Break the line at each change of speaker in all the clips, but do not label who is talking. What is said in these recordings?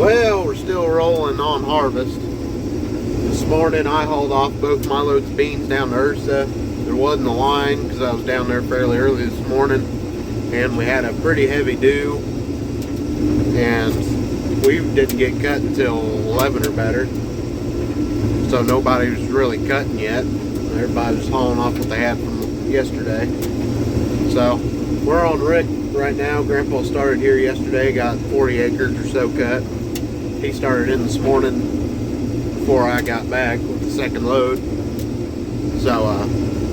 Well, we're still rolling on harvest. This morning I hauled off both my loads of beans down to Ursa. There wasn't a line because I was down there fairly early this morning, and we had a pretty heavy dew, and we didn't get cut until 11 or better. So nobody was really cutting yet. Everybody was hauling off what they had from yesterday. So we're on Rick right now. Grandpa started here yesterday, got 40 acres or so cut. He started in this morning before I got back with the second load. So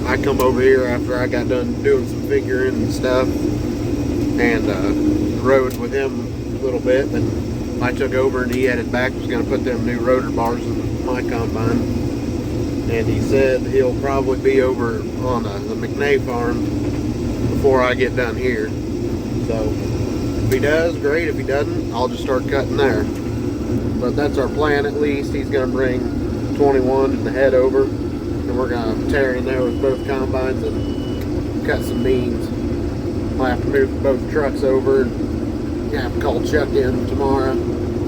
I come over here after I got done doing some figuring and stuff, and rode with him a little bit. And I took over and he headed back, was going to put them new rotor bars in my combine. And he said he'll probably be over on the McNay farm before I get done here. So if he does, great. If he doesn't, I'll just start cutting there. But that's our plan at least. He's going to bring 21 and the head over, and we're going to tear in there with both combines and cut some beans. I'll have to move both trucks over and have to call Chuck in tomorrow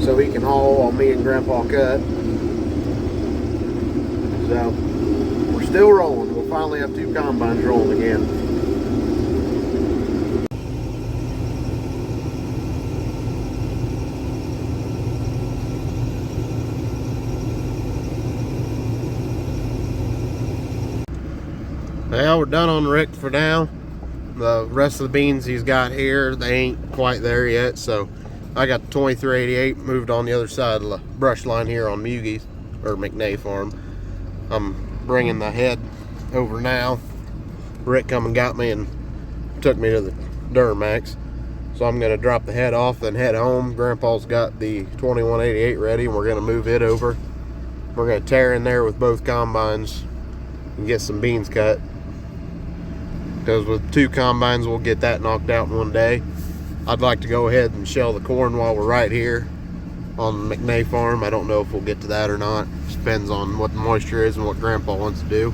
so he can haul while me and Grandpa cut. So we're still rolling. We'll finally have two combines rolling again. Well, we're done on Rick for now. The rest of the beans he's got here, they ain't quite there yet, so I got the 2388 moved on the other side of the brush line here on Mugie's, or McNay farm. I'm bringing the head over now. Rick come and got me and took me to the Duramax, so I'm going to drop the head off, then head home. Grandpa's got the 2188 ready, and we're going to move it over. We're going to tear in there with both combines and get some beans cut, because with two combines we'll get that knocked out in one day. I'd like to go ahead and shell the corn while we're right here on the McNay farm. I don't know if we'll get to that or not. Just depends on what the moisture is and what Grandpa wants to do.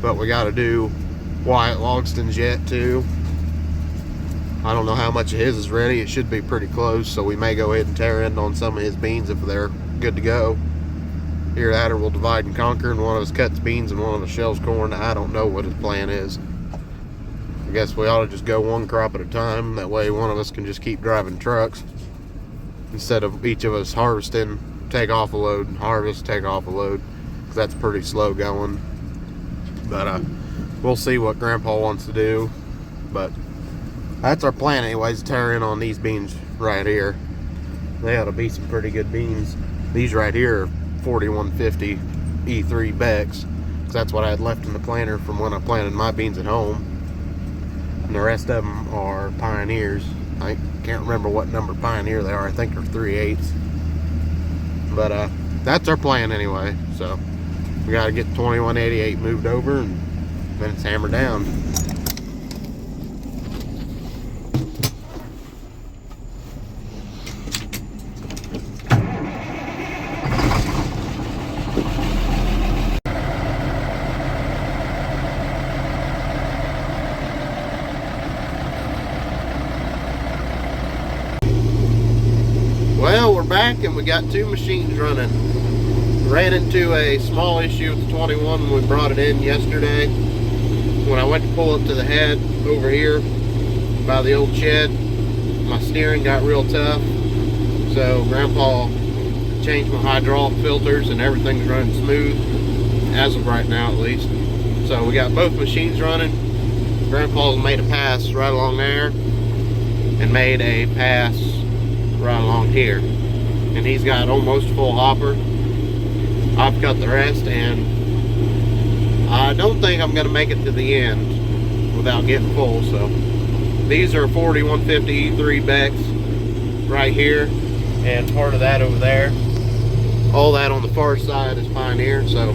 But we got to do Wyatt Logston's yet too. I don't know how much of his is ready. It should be pretty close, so we may go ahead and tear in on some of his beans if they're good to go. Either that or we'll divide and conquer, and one of us cuts beans and one of us shells corn. I don't know what his plan is. I guess we ought to just go one crop at a time. That way one of us can just keep driving trucks instead of each of us harvesting, take off a load, and harvest, take off a load, because that's pretty slow going. But we'll see what Grandpa wants to do. But that's our plan anyways, tear in on these beans right here. They ought to be some pretty good beans. These right here are 4150 E3 Becks, because that's what I had left in the planter from when I planted my beans at home. And the rest of them are Pioneers. I can't remember what number Pioneer they are. I think they're 3/8. But that's our plan anyway. So we got to get 2188 moved over, and then it's hammered down. Well, we're back and we got two machines running. Ran into a small issue with the 21 when we brought it in yesterday. When I went to pull it to the head over here by the old shed, my steering got real tough. So Grandpa changed my hydraulic filters and everything's running smooth, as of right now at least. So we got both machines running. Grandpa's made a pass right along there and made a pass right along here, and he's got almost full hopper. I've got the rest, and I don't think I'm going to make it to the end without getting full. So these are 4150 E3 Becks right here, and part of that over there. All that on the far side is Pioneer, so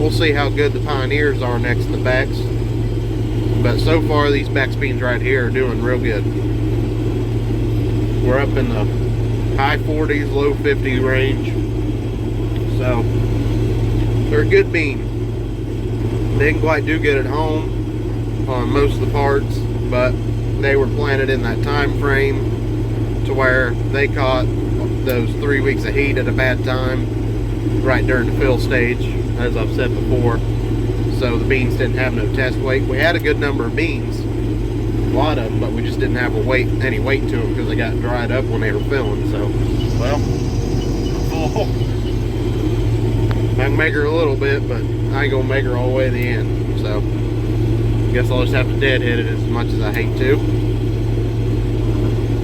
we'll see how good the Pioneers are next to the Becks. But so far these Becks beans right here are doing real good. We're up in the high 40s, low 50s range. So they're a good bean. They didn't quite do good at home on most of the parts, but they were planted in that time frame to where they caught those 3 weeks of heat at a bad time, right during the fill stage, as I've said before. So the beans didn't have no test weight. We had a good number of beans, a lot of them, but we just didn't have any weight to them because they got dried up when they were filling. So, well, full. I can make her a little bit, but I ain't gonna make her all the way to the end. So, I guess I'll just have to deadhead it as much as I hate to.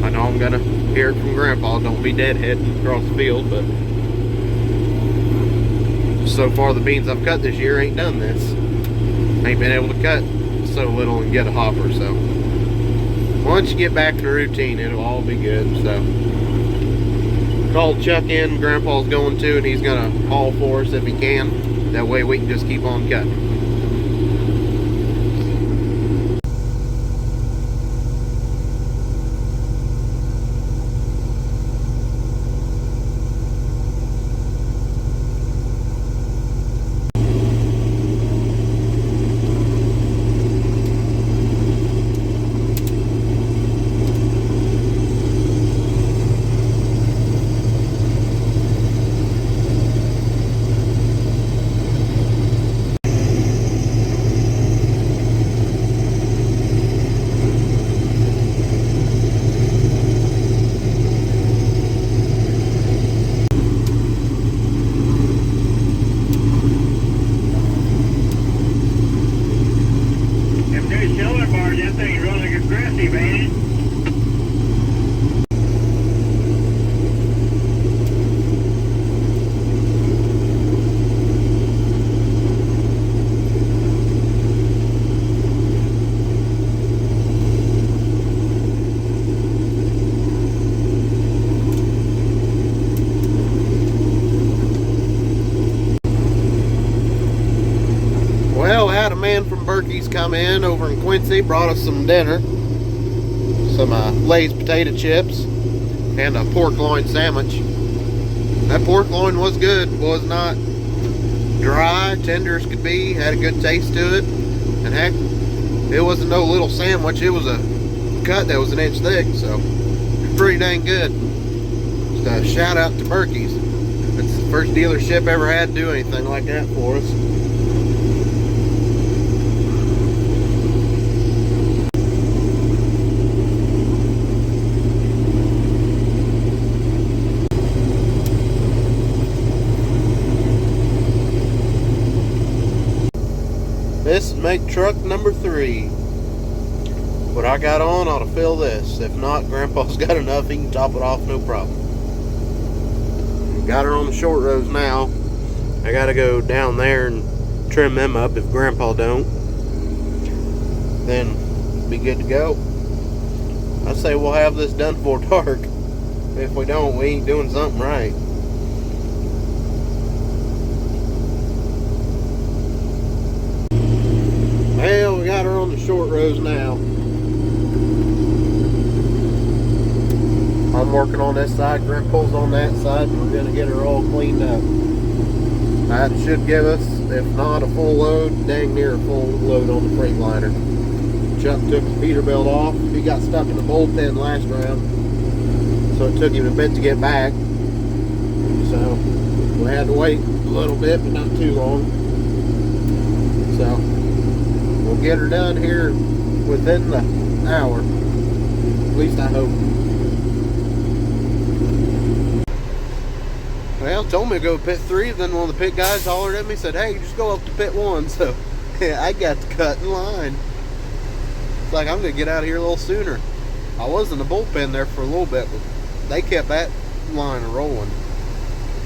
I know I'm gonna hear it from Grandpa, don't be deadheading across the field, but so far the beans I've cut this year ain't done this. Ain't been able to cut so little and get a hopper. So once you get back in the routine, it'll all be good. So called Chuck in, Grandpa's going to, and he's gonna haul for us if he can. That way we can just keep on cutting. Berkey's come in over in Quincy, brought us some dinner, some Lay's potato chips, and a pork loin sandwich. That pork loin was good, was not dry, tender as could be, had a good taste to it, and heck, it wasn't no little sandwich, it was a cut that was an inch thick, so pretty dang good. Just a shout out to Berkey's. It's the first dealership ever had to do anything like that for us. This is make truck number 3. What I got on ought to fill this. If not, Grandpa's got enough, he can top it off, no problem. Got her on the short rows now. I gotta go down there and trim them up if Grandpa don't. Then be good to go. I say we'll have this done before dark. If we don't, we ain't doing something right. Well, we got her on the short rows now. I'm working on this side, Grandpa's on that side, and we're gonna get her all cleaned up. That should give us, if not a full load, dang near a full load on the Freightliner. Chuck took the Peterbilt off. He got stuck in the bullpen last round, so it took him a bit to get back. So we had to wait a little bit, but not too long. So we'll get her done here within the hour. At least I hope. Well, told me to go to pit 3, then one of the pit guys hollered at me, said, hey, just go up to pit 1. So yeah, I got to cut in line. It's like I'm going to get out of here a little sooner. I was in the bullpen there for a little bit, but they kept that line rolling.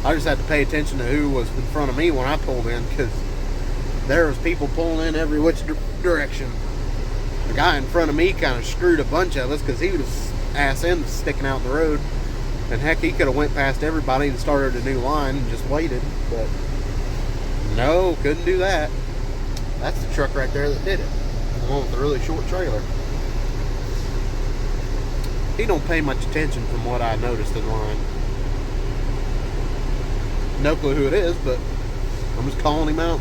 I just had to pay attention to who was in front of me when I pulled in, because there was people pulling in every which direction. The guy in front of me kind of screwed a bunch of us because he was ass end sticking out in the road. And heck, he could have went past everybody and started a new line and just waited. But no, couldn't do that. That's the truck right there that did it. The one with the really short trailer. He don't pay much attention from what I noticed in line. No clue who it is, but I'm just calling him out.